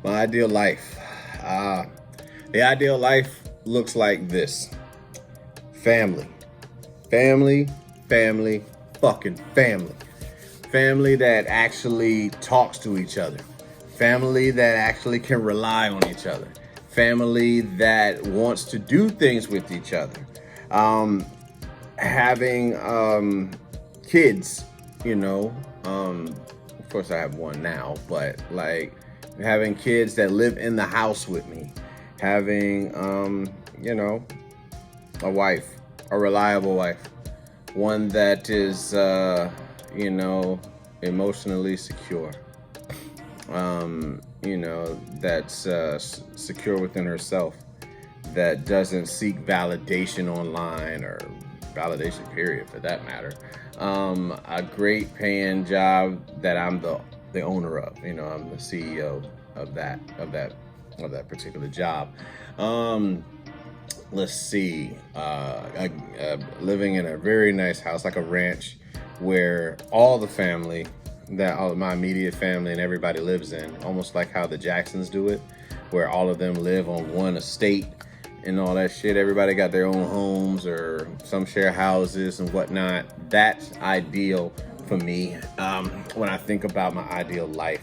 My ideal life. The ideal life looks like this. Family. Family, family, fucking family. Family that actually talks to each other. Family that actually can rely on each other. Family that wants to do things with each other. Having kids, of course I have one now, but like having kids that live in the house with me. Having, a wife, a reliable wife. One that is, emotionally secure. That's secure within herself, that doesn't seek validation online or validation period for that matter. A great paying job that I'm the owner of. I'm the CEO of that particular job. Let's see. Living in a very nice house, like a ranch, where all of my immediate family and everybody lives in, almost like how the Jacksons do it, where all of them live on one estate and all that shit. Everybody got their own homes, or some share houses and whatnot. That's ideal for me. When I think about my ideal life,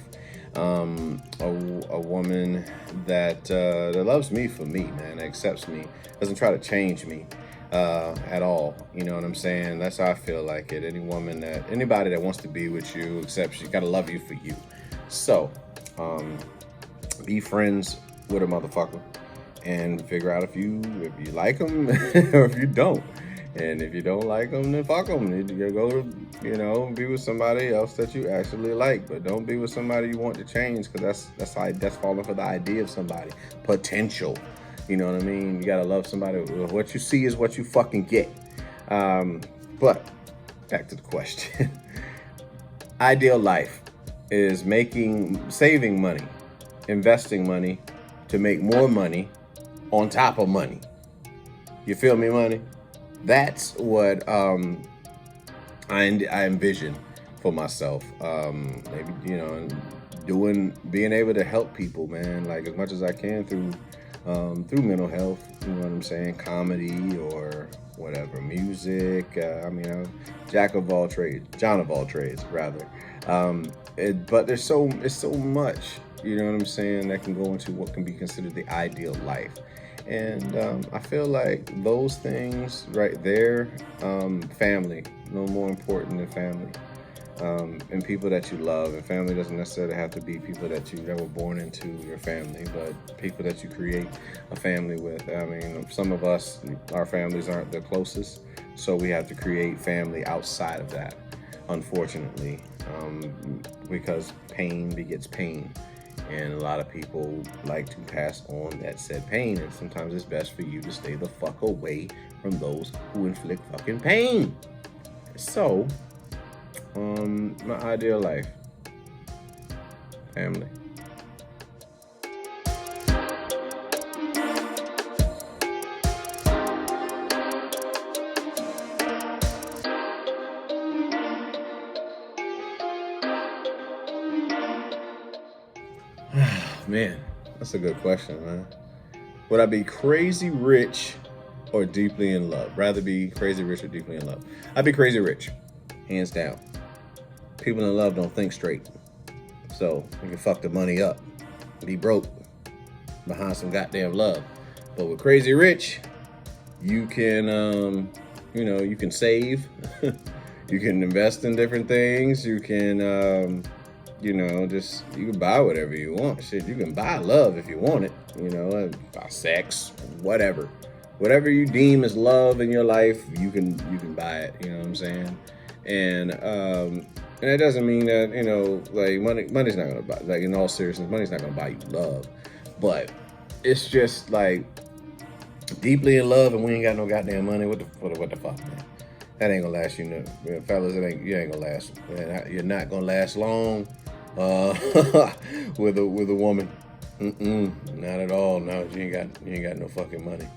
a woman that loves me for me, man, accepts me, doesn't try to change me at all. You know what I'm saying? That's how I feel like it. Anybody that wants to be with you, accepts you, gotta love you for you. So, be friends with a motherfucker and figure out if you like them or if you don't. And if you don't like them, then fuck them. You go, be with somebody else that you actually like. But don't be with somebody you want to change, because that's falling for the idea of somebody. Potential. You know what I mean? You gotta love somebody. What you see is what you fucking get. But back to the question. Ideal life is saving money, investing money to make more money on top of money. You feel me, money? That's what I envision for myself. Maybe being able to help people, man, like as much as I can through mental health. You know what I'm saying? Comedy or whatever, music. I'm John of all trades, rather. But it's so much. You know what I'm saying? That can go into what can be considered the ideal life. And I feel like those things right there, family, no more important than family, and people that you love. And family doesn't necessarily have to be people that were born into your family, but people that you create a family with. I mean, some of us, our families aren't the closest, so we have to create family outside of that, unfortunately, because pain begets pain. And a lot of people like to pass on that said pain, and sometimes it's best for you to stay the fuck away from those who inflict fucking pain. So, my ideal life, family. Man, that's a good question, man. Would I be crazy rich or deeply in love? Rather be crazy rich or deeply in love? I'd be crazy rich, hands down. People in love don't think straight, so you can fuck the money up, be broke behind some goddamn love. But with crazy rich, you can, you can save, you can invest in different things, you can. You can buy whatever you want. Shit, you can buy love if you want it. Buy sex, whatever you deem as love in your life, you can buy it. You know what I'm saying? And that doesn't mean that like money's not gonna buy. Like, in all seriousness, money's not gonna buy you love. But it's just like deeply in love, and we ain't got no goddamn money. What the fuck, man? That ain't gonna last you, fellas. You ain't gonna last. Man, you're not gonna last long. With a woman, not at all. No, you ain't got no fucking money,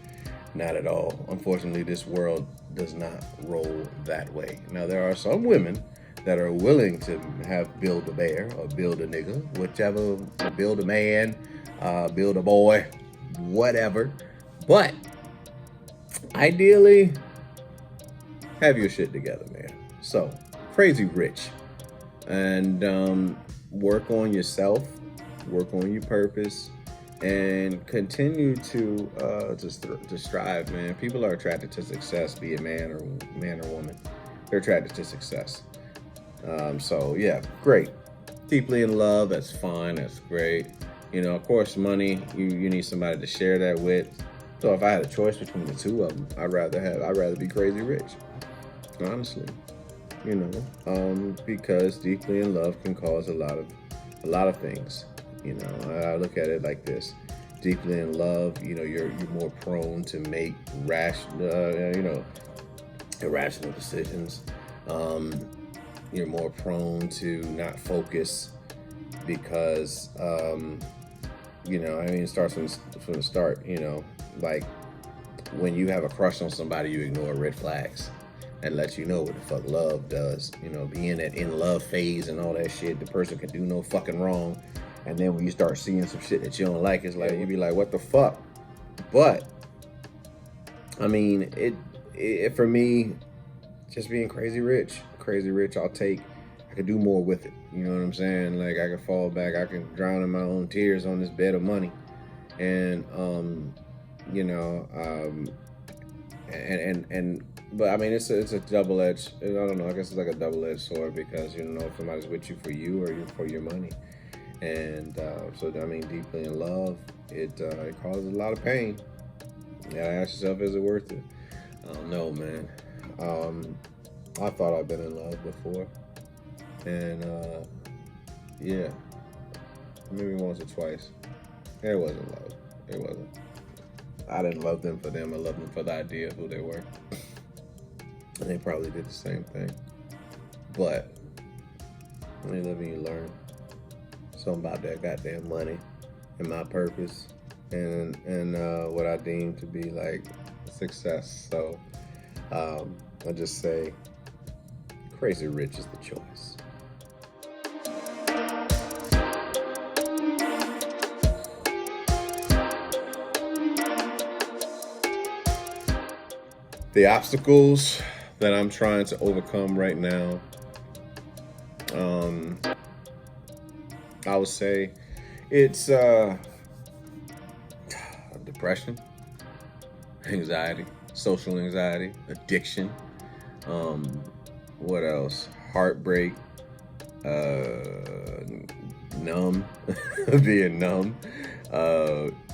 not at all. Unfortunately, this world does not roll that way. Now, there are some women that are willing to have build a bear or build a nigga, whichever, build a man, build a boy, whatever. But ideally, have your shit together, man. So, crazy rich. And work on yourself, work on your purpose, and continue to strive, man. People are attracted to success, be it man or woman. They're attracted to success. So yeah, great. Deeply in love, that's fine, that's great. You know, of course, money, you need somebody to share that with. So if I had a choice between the two of them, I'd rather be crazy rich, honestly. You know, because deeply in love can cause a lot of things. You know, I look at it like this: deeply in love, you know, you're more prone to make irrational decisions. You're more prone to not focus because, you know, I mean, it starts from the start. You know, like when you have a crush on somebody, you ignore red flags. And lets you know what the fuck love does. You know, being that in love phase and all that shit, the person can do no fucking wrong. And then when you start seeing some shit that you don't like, it's like, you be like, what the fuck? But, I mean, it for me, just being crazy rich, I can do more with it. You know what I'm saying? Like, I can fall back, I can drown in my own tears on this bed of money. And, you know, but I mean, it's a double-edged, I don't know, I guess it's like a double-edged sword, because you don't know if somebody's with you for you or you for your money. And so, I mean, deeply in love, it causes a lot of pain. You gotta ask yourself, is it worth it? I don't know, man. I thought I'd been in love before. And yeah, maybe once or twice. It wasn't love. It wasn't. I didn't love them for them. I loved them for the idea of who they were. And they probably did the same thing. But when you live and you learn. Something about that goddamn money and my purpose and what I deem to be like success. So I just say crazy rich is the choice. The obstacles that I'm trying to overcome right now, I would say it's depression, anxiety, social anxiety, addiction. What else? Heartbreak, numb, being numb,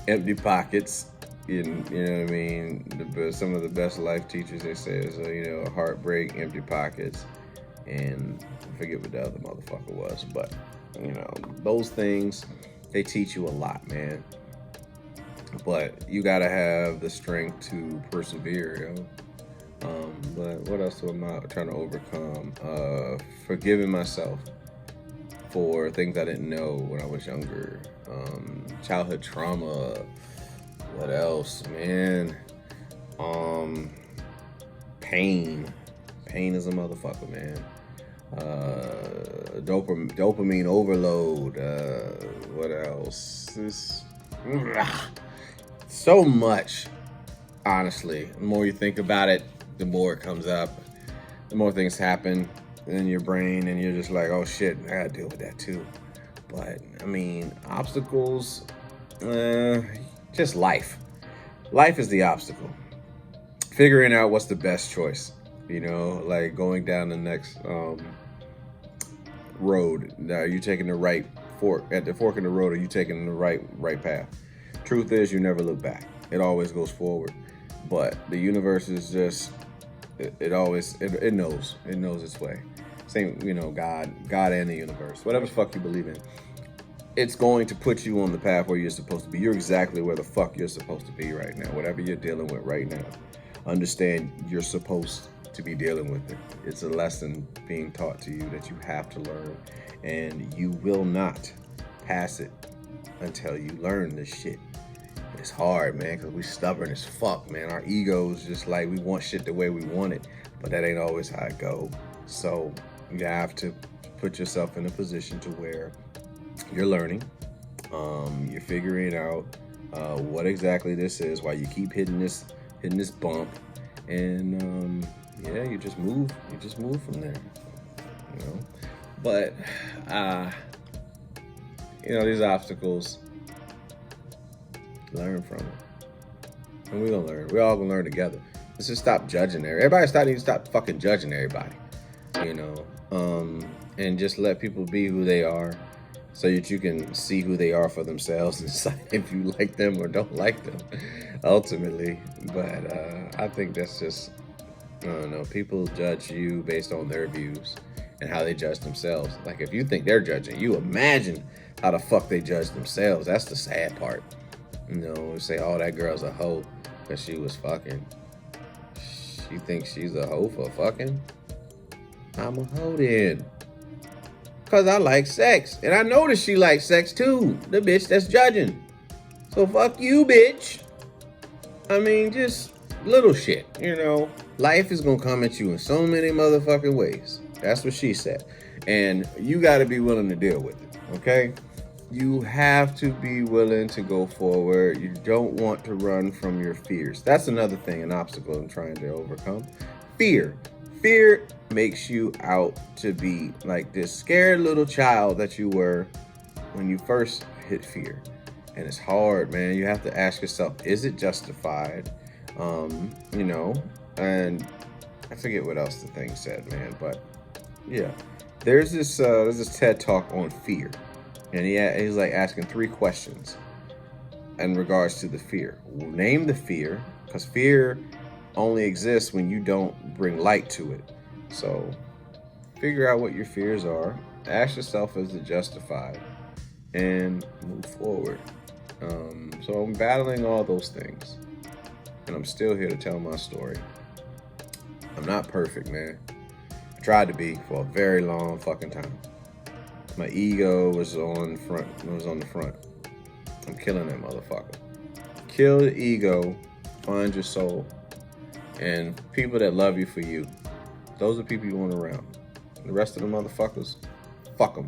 empty pockets. You know what I mean? Some of the best life teachers, they say, is you know, heartbreak, empty pockets, and I forget what the other motherfucker was, but you know, those things, they teach you a lot, man. But you gotta have the strength to persevere, yo. But what else am I trying to overcome? Forgiving myself for things I didn't know when I was younger. Childhood trauma. What else, man? Pain. Pain is a motherfucker, man. Dopamine overload. What else? So much. Honestly, the more you think about it, the more it comes up. The more things happen in your brain, and you're just like, oh shit, I gotta deal with that too. But I mean, obstacles. Just life. Life is the obstacle. Figuring out what's the best choice. You know, like going down the next road. Now, are you taking the right fork? At the fork in the road, are you taking the right path? Truth is, you never look back. It always goes forward. But the universe is just, it knows its way. Same, you know, God and the universe. Whatever the fuck you believe in. It's going to put you on the path where you're supposed to be. You're exactly where the fuck you're supposed to be right now. Whatever you're dealing with right now, understand you're supposed to be dealing with it. It's a lesson being taught to you that you have to learn, and you will not pass it until you learn this shit. It's hard, man, because we stubborn as fuck, man. Our egos just like, we want shit the way we want it, but that ain't always how it go. So You have to put yourself in a position to where you're learning, you're figuring out what exactly this is, why you keep hitting this bump, and yeah, you just move from there, you know. But these obstacles, learn from it, and we're gonna learn. We're all gonna learn together. Let's just stop judging everybody. Need to stop fucking judging everybody, and just let people be who they are, so that you can see who they are for themselves and decide if you like them or don't like them, ultimately. But I think that's just, I don't know, people judge you based on their views and how they judge themselves. Like, if you think they're judging you, imagine how the fuck they judge themselves. That's the sad part. Say, oh, that girl's a hoe because she was fucking. She thinks she's a hoe for fucking? I'm a hoe then. Because I like sex. And I notice she likes sex too. The bitch that's judging. So fuck you, bitch. I mean, just little shit, Life is going to come at you in so many motherfucking ways. That's what she said. And you got to be willing to deal with it, okay? You have to be willing to go forward. You don't want to run from your fears. That's another thing, an obstacle I'm trying to overcome. Fear. Fear makes you out to be like this scared little child that you were when you first hit fear. And it's hard, man. You have to ask yourself, is it justified? And I forget what else the thing said, man. But yeah, there's this TED talk on fear. And he's like asking 3 questions in regards to the fear. Name the fear, because fear only exists when you don't bring light to it. So figure out what your fears are. Ask yourself, is it justified? And move forward. So I'm battling all those things. And I'm still here to tell my story. I'm not perfect, man. I tried to be for a very long fucking time. My ego was on the front. I'm killing that motherfucker. Kill the ego, find your soul. And people that love you for you. Those are people you want around. The rest of the motherfuckers, fuck them.